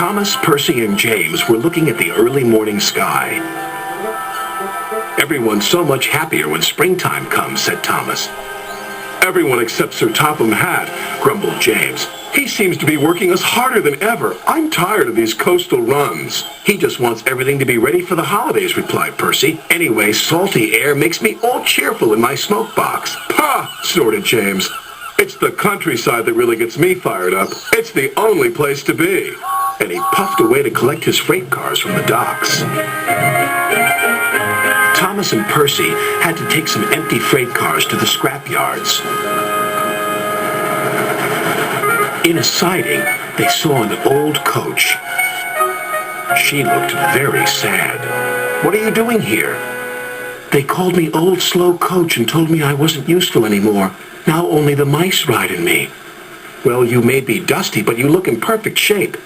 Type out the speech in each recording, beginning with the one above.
Thomas, Percy, and James were looking at the early morning sky. "Everyone's so much happier when springtime comes," said Thomas. "Everyone except Sir Topham Hatt," grumbled James. "He seems to be working us harder than ever. I'm tired of these coastal runs." "He just wants everything to be ready for the holidays," replied Percy. "Anyway, salty air makes me all cheerful in my smoke box." "Pah!" snorted James. "It's the countryside that really gets me fired up. It's the only place to be." And he puffed away to collect his freight cars from the docks. Thomas and Percy had to take some empty freight cars to the scrap yards. In a siding, they saw an old coach. She looked very sad. "What are you doing here?" "They called me Old Slow Coach and told me I wasn't useful anymore. Now only the mice ride in me." "Well, you may be dusty, but you look in perfect shape."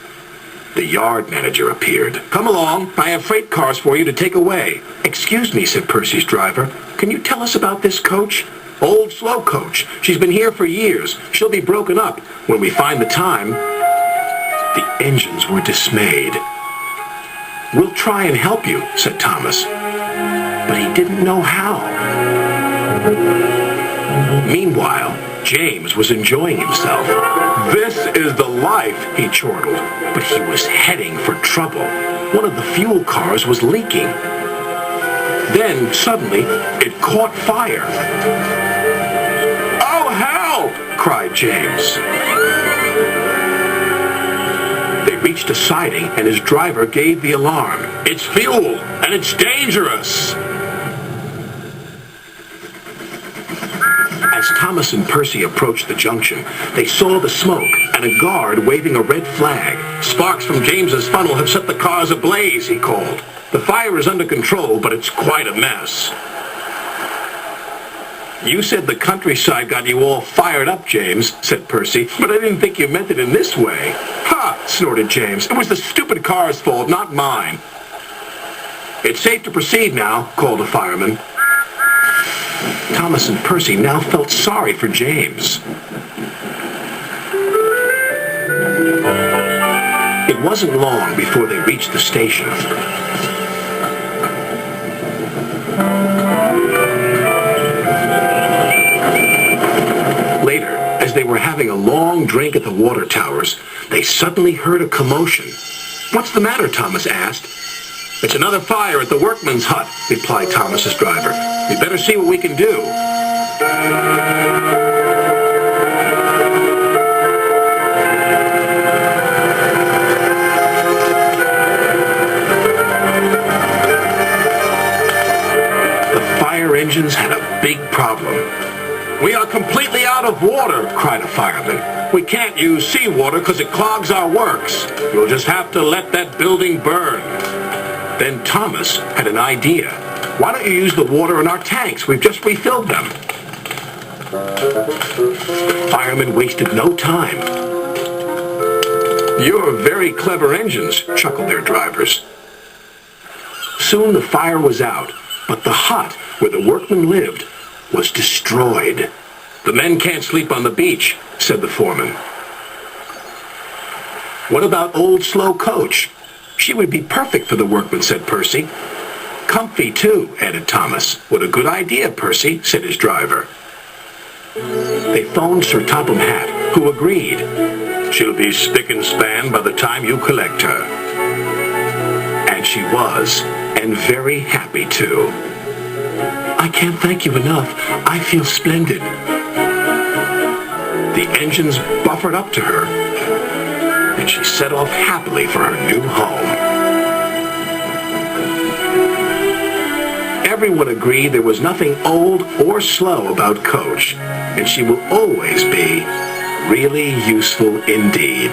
The yard manager appeared. "Come along. I have freight cars for you to take away." "Excuse me," said Percy's driver. "Can you tell us about this coach?" "Old Slow Coach. She's been here for years. She'll be broken up when we find the time." The engines were dismayed. "We'll try and help you," said Thomas. But he didn't know how. Meanwhile, James was enjoying himself. "This is the life," he chortled. But he was heading for trouble. One of the fuel cars was leaking. Then, suddenly, it caught fire. "Oh, help!" cried James. They reached a siding, and his driver gave the alarm. "It's fuel, and it's dangerous!" As Thomas and Percy approached the junction, they saw the smoke and a guard waving a red flag. "Sparks from James's funnel have set the cars ablaze," he called. "The fire is under control, but it's quite a mess." "You said the countryside got you all fired up, James," said Percy, "but I didn't think you meant it in this way." "Ha!" snorted James. "It was the stupid car's fault, not mine." "It's safe to proceed now," called a fireman. Thomas and Percy now felt sorry for James. It wasn't long before they reached the station. Later, as they were having a long drink at the water towers, they suddenly heard a commotion. "What's the matter?" Thomas asked. "It's another fire at the workman's hut," replied Thomas's driver. "We better see what we can do." The fire engines had a big problem. "We are completely out of water," cried a fireman. "We can't use seawater because it clogs our works. We'll just have to let that building burn." Then Thomas had an idea. "Why don't you use the water in our tanks? We've just refilled them." The firemen wasted no time. "You're very clever engines," chuckled their drivers. Soon the fire was out, but the hut where the workmen lived was destroyed. "The men can't sleep on the beach," said the foreman. "What about Old Slow Coach?" "She would be perfect for the workmen," said Percy. "Comfy, too," added Thomas. "What a good idea, Percy," said his driver. They phoned Sir Topham Hatt, who agreed. "She'll be spick and span by the time you collect her." And she was, and very happy, too. "I can't thank you enough. I feel splendid." The engines buffered up to her, and she set off happily for her new home. Everyone agreed there was nothing old or slow about Coach, and she will always be really useful indeed.